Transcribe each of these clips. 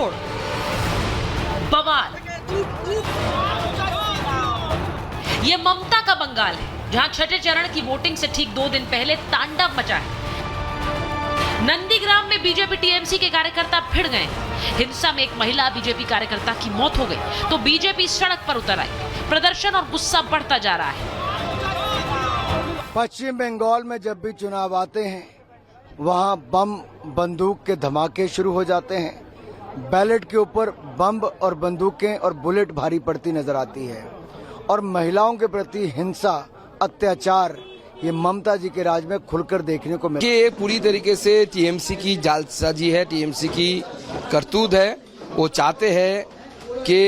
तोड़फोड़, बवाल। ये ममता का बंगाल है, जहां छठे चरण की वोटिंग से ठीक 2 दिन पहले तांडव मचा है। नंदीग्राम में बीजेपी टीएमसी के कार्यकर्ता भिड़ गए। हिंसा में एक महिला बीजेपी कार्यकर्ता की मौत हो गई तो बीजेपी सड़क पर उतर आई। प्रदर्शन और गुस्सा बढ़ता जा रहा है। पश्चिम बंगाल में जब भी चुनाव आते हैं, वहां बम बंदूक के धमाके शुरू हो जाते हैं। बैलेट के ऊपर बम और बंदूकें और बुलेट भारी पड़ती नजर आती है और महिलाओं के प्रति हिंसा, अत्याचार ये ममता जी के राज में खुलकर देखने को मिला। ये पूरी तरीके से टीएमसी की जालसाजी है, टीएमसी की करतूत है। वो चाहते हैं कि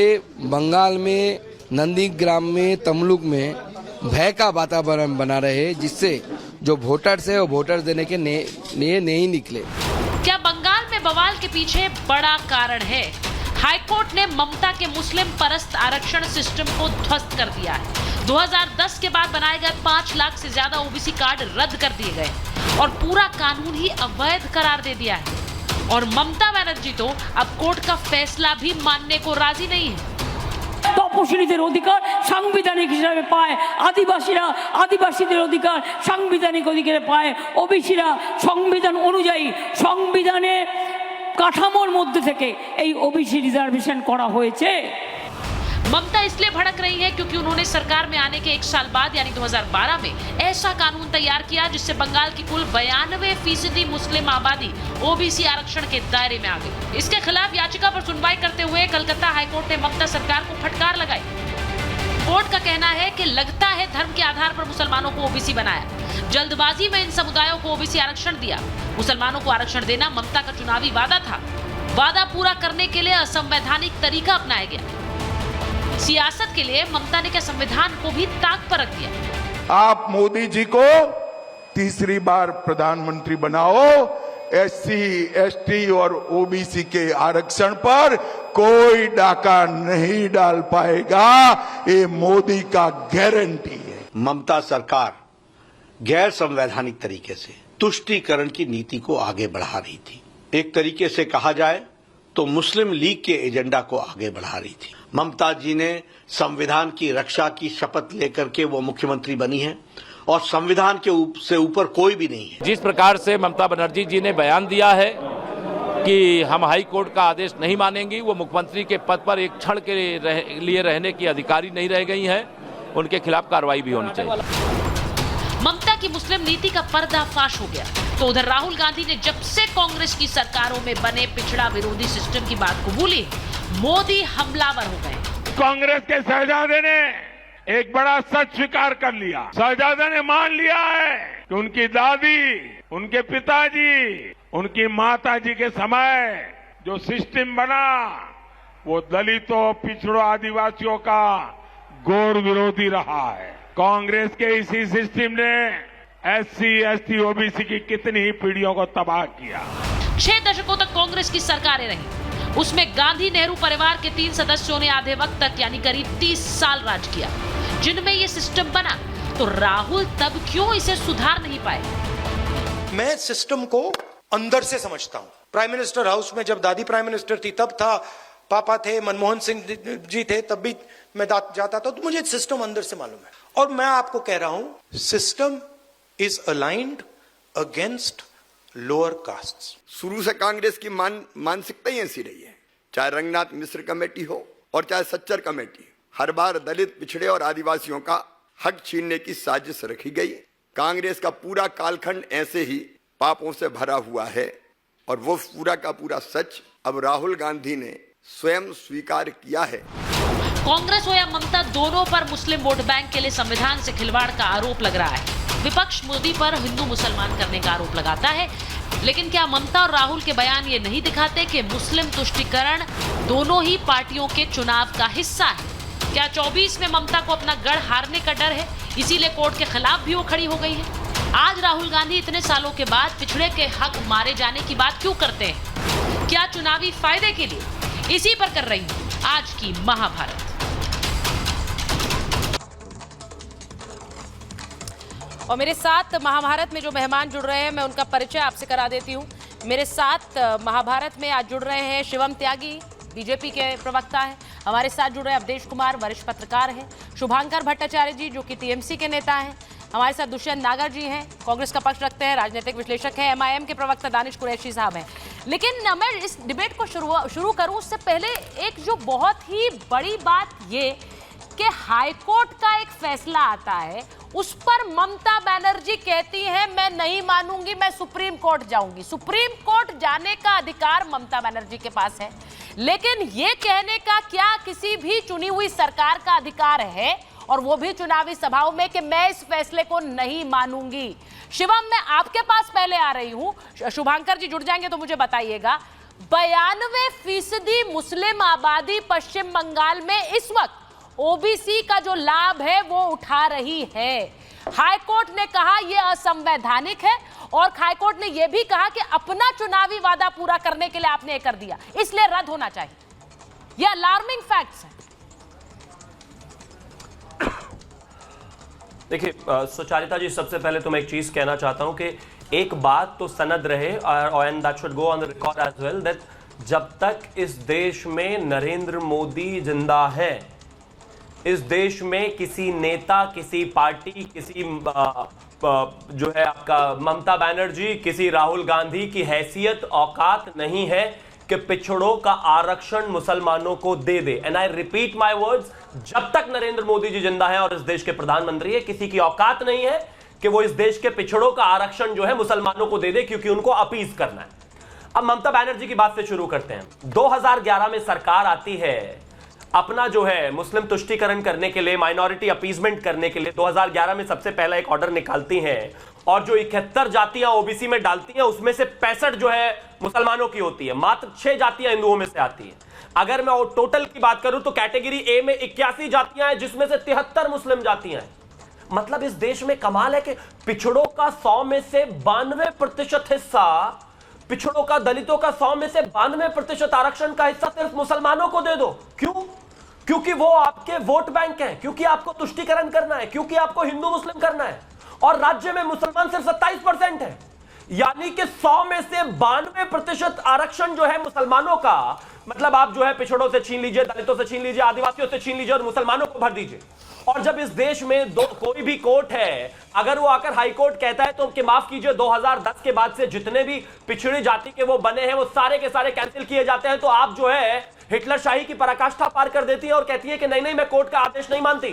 बंगाल में, नंदीग्राम में, तमलुक में भय का वातावरण बना रहे, जिससे जो वोटर्स है वो वोटर्स देने के लिए नहीं निकले। क्या बंगाल में बवाल के पीछे बड़ा कारण है? हाईकोर्ट ने ममता के मुस्लिम परस्त आरक्षण सिस्टम को ध्वस्त कर दिया है। 2010 के बाद बनाए गए 5 लाख से ज्यादा ओबीसी कार्ड रद्द कर दिए गए और पूरा कानून ही अवैध करार दे दिया है। और ममता बनर्जी तो अब कोर्ट का फैसला भी मानने को राजी नहीं है। তপশিলীদের অধিকার সাংবিধানিক হিসাবে পায়, আদিবাসীরা আদিবাসীদের অধিকার সাংবিধানিক অধিকারে পায়, ওবিসিরা সংবিধান অনুযায়ী সংবিধানে কাঠামোর মধ্যে থেকে এই ওবিসি রিজার্ভেশন করা হয়েছে। ममता इसलिए भड़क रही है क्योंकि उन्होंने सरकार में आने के 1 साल बाद यानी 2012 में ऐसा कानून तैयार किया जिससे बंगाल की कुल 92% मुस्लिम आबादी ओबीसी आरक्षण के दायरे में आ गई। इसके खिलाफ याचिका पर सुनवाई करते हुए कलकत्ता हाईकोर्ट ने ममता सरकार को फटकार लगाई। कोर्ट का कहना है कि लगता है धर्म के आधार पर मुसलमानों को ओबीसी बनाया, जल्दबाजी में इन समुदायों को ओबीसी आरक्षण दिया। मुसलमानों को आरक्षण देना ममता का चुनावी वादा था। वादा पूरा करने के लिए असंवैधानिक तरीका अपनाया गया। सियासत के लिए ममता ने क्या संविधान को भी ताक पर रख दिया? आप मोदी जी को तीसरी बार प्रधानमंत्री बनाओ, एससी, एसटी और ओबीसी के आरक्षण पर कोई डाका नहीं डाल पाएगा, ये मोदी का गारंटी है। ममता सरकार गैर संवैधानिक तरीके से तुष्टीकरण की नीति को आगे बढ़ा रही थी। एक तरीके से कहा जाए तो मुस्लिम लीग के एजेंडा को आगे बढ़ा रही थी। ममता जी ने संविधान की रक्षा की शपथ लेकर के वो मुख्यमंत्री बनी है और संविधान के से ऊपर कोई भी नहीं है। जिस प्रकार से ममता बनर्जी जी ने बयान दिया है कि हम हाई कोर्ट का आदेश नहीं मानेंगी, वो मुख्यमंत्री के पद पर एक क्षण के लिए रहने की अधिकारी नहीं रह गई हैं, उनके खिलाफ कार्रवाई भी होनी चाहिए। ममता की मुस्लिम नीति का पर्दाफाश हो गया तो उधर राहुल गांधी ने जब से कांग्रेस की सरकारों में बने पिछड़ा विरोधी सिस्टम की बात कबूली, मोदी हमलावर हो गए। कांग्रेस के शहजादे ने एक बड़ा सच स्वीकार कर लिया। शहजादे ने मान लिया है कि उनकी दादी, उनके पिताजी, उनकी माताजी के समय जो सिस्टम बना वो दलितों, पिछड़ों, आदिवासियों का घोर विरोधी रहा है। कांग्रेस के इसी सिस्टम ने एससी, एसटी, ओबीसी की कितनी ही पीढ़ियों को तबाह किया। 6 दशकों तक कांग्रेस की सरकारें रही, उसमें गांधी नेहरू परिवार के 3 सदस्यों ने आधे वक्त तक यानी करीब 30 साल राज किया, जिनमें ये सिस्टम बना। तो राहुल तब क्यों इसे सुधार नहीं पाए? मैं सिस्टम को अंदर से समझता हूं। प्राइम मिनिस्टर हाउस में जब दादी प्राइम मिनिस्टर थी तब था, पापा थे, मनमोहन सिंह जी थे तब भी मैं जाता था, तो मुझे सिस्टम अंदर से मालूम है। और मैं आपको कह रहा हूं, system is aligned against lower castes. शुरू से कांग्रेस की मानसिकता ही ऐसी रही है, चाहे रंगनाथ मिश्र कमेटी हो और चाहे सच्चर कमेटी, हर बार दलित, पिछड़े और आदिवासियों का हक छीनने की साजिश रखी गई। कांग्रेस का पूरा कालखंड ऐसे ही पापों से भरा हुआ है और वो पूरा का पूरा सच अब राहुल गांधी ने स्वयं स्वीकार किया है। कांग्रेस हो या ममता, दोनों पर मुस्लिम वोट बैंक के लिए संविधान से खिलवाड़ का आरोप लग रहा है। विपक्ष मोदी पर हिंदू मुसलमान करने का आरोप लगाता है, लेकिन क्या ममता और राहुल के बयान ये नहीं दिखाते कि मुस्लिम तुष्टीकरण दोनों ही पार्टियों के चुनाव का हिस्सा है? क्या 24 में ममता को अपना गढ़ हारने का डर है, इसीलिए कोर्ट के खिलाफ भी वो खड़ी हो गई है? आज राहुल गांधी इतने सालों के बाद पिछड़े के हक मारे जाने की बात क्यों करते हैं? क्या चुनावी फायदे के लिए? इसी पर कर रही हूं आज की महाभारत। और मेरे साथ महाभारत में जो मेहमान जुड़ रहे हैं, मैं उनका परिचय आपसे करा देती हूँ। मेरे साथ महाभारत में आज जुड़ रहे हैं शिवम त्यागी, बीजेपी के प्रवक्ता हैं। हमारे साथ जुड़ रहे हैं अवधेश कुमार, वरिष्ठ पत्रकार हैं। शुभांकर भट्टाचार्य जी जो कि टीएमसी के नेता हैं। हमारे साथ दुष्यंत नागर जी हैं, कांग्रेस का पक्ष रखते हैं, राजनीतिक विश्लेषक हैं। एमआईएम के प्रवक्ता दानिश कुरैशी साहब हैं। लेकिन मैं इस डिबेट को शुरू करूं उससे पहले एक जो बहुत ही बड़ी बात ये कि हाईकोर्ट का एक फैसला आता है, उस पर ममता बनर्जी कहती है मैं नहीं मानूंगी, मैं सुप्रीम कोर्ट जाऊंगी। सुप्रीम कोर्ट जाने का अधिकार ममता बनर्जी के पास है, लेकिन ये कहने का क्या किसी भी चुनी हुई सरकार का अधिकार है, और वो भी चुनावी सभाओं में, कि मैं इस फैसले को नहीं मानूंगी? शिवम, मैं आपके पास पहले आ रही हूं, शुभांकर जी जुड़ जाएंगे तो मुझे बताइएगा। 92% मुस्लिम आबादी पश्चिम बंगाल में इस वक्त ओबीसी का जो लाभ है वो उठा रही है। हाईकोर्ट ने कहा यह असंवैधानिक है, और हाईकोर्ट ने यह भी कहा कि अपना चुनावी वादा पूरा करने के लिए आपने ये कर दिया, इसलिए रद्द होना चाहिए। यह अलार्मिंग फैक्ट्स है। देखिए सुचारिता जी, सबसे पहले तो मैं एक चीज कहना चाहता हूं कि एक बात तो सनद रहे, and that should go on the record as well, that जब तक इस देश में नरेंद्र मोदी जिंदा है, इस देश में किसी नेता, किसी पार्टी, किसी जो है आपका ममता बनर्जी, किसी राहुल गांधी की हैसियत, औकात नहीं है कि पिछड़ों का आरक्षण मुसलमानों को दे दे। And I repeat my words, जब तक नरेंद्र मोदी जी जिंदा है और इस देश के प्रधानमंत्री है, किसी की औकात नहीं है कि वो इस देश के पिछड़ों का आरक्षण जो है मुसलमानों को दे दे, क्योंकि उनको अपीज करना है। अब ममता बनर्जी की बात से शुरू करते हैं। 2011 में सरकार आती है अपना जो है मुस्लिम तुष्टीकरण करने के लिए, माइनॉरिटी अपीजमेंट करने के लिए। 2011 में सबसे पहला एक ऑर्डर निकालती हैं, और जो 71 जातियां ओबीसी में डालती हैं, उसमें से 65 जो है मुसलमानों की होती है, मात्र 6 जातियां हिंदुओं में से आती हैं। अगर मैं टोटल की बात करूं तो कैटेगरी ए में 81 जातियां हैं, जिसमें से 73 मुस्लिम जातियां हैं। मतलब इस देश में कमाल है कि पिछड़ों का 100 में से 92% हिस्सा, पिछड़ों का, दलितों का 100 में से 92% आरक्षण का हिस्सा सिर्फ मुसलमानों को दे दो। क्यों? क्योंकि वो आपके वोट बैंक हैं, क्योंकि आपको तुष्टीकरण करना है, क्योंकि आपको हिंदू मुस्लिम करना है, और राज्य में मुसलमान सिर्फ 27% है। यानी कि 100 में से 92% आरक्षण जो है मुसलमानों का, मतलब आप जो है पिछड़ों से छीन लीजिए, दलितों से छीन लीजिए, आदिवासियों से छीन लीजिए और मुसलमानों को भर दीजिए। और जब इस देश में कोई भी कोर्ट है, अगर वो आकर हाई कोर्ट कहता है तो माफ कीजिए, 2010 के बाद से जितने भी पिछड़ी जाति के वो बने हैं, वो सारे के सारे कैंसिल किए जाते हैं। तो आप जो है हिटलर शाही की पराकाष्ठा पार कर देती है और कहती है कि नहीं नहीं, मैं कोर्ट का आदेश नहीं मानती।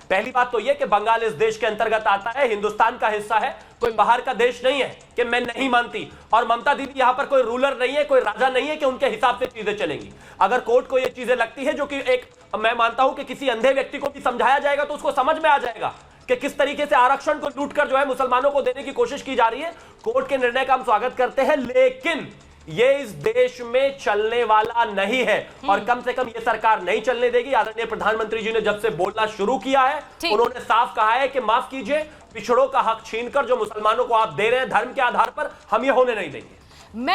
पहली बात तो यह कि बंगाल इस देश के अंतर्गत आता है, हिंदुस्तान का हिस्सा है, कोई बाहर का देश नहीं है कि मैं नहीं मानती। और ममता दीदी यहां पर कोई रूलर नहीं है, कोई राजा नहीं है कि उनके हिसाब से चीजें चलेंगी। अगर कोर्ट को यह चीजें लगती है, जो कि एक मैं मानता हूं कि किसी अंधे व्यक्ति को भी समझाया जाएगा तो उसको समझ में आ जाएगा कि किस तरीके से आरक्षण को लूटकर जो है मुसलमानों को देने की कोशिश की जा रही है। कोर्ट के निर्णय का हम स्वागत करते हैं, लेकिन ये इस देश में चलने वाला नहीं है, और कम से कम ये सरकार नहीं चलने देगी। आदरणीय प्रधानमंत्री जी ने जब से बोलना शुरू किया है, उन्होंने साफ कहा है कि माफ कीजिए, पिछड़ों का हक छीनकर जो मुसलमानों को आप दे रहे हैं धर्म के आधार पर, हम ये होने नहीं देंगे। मैं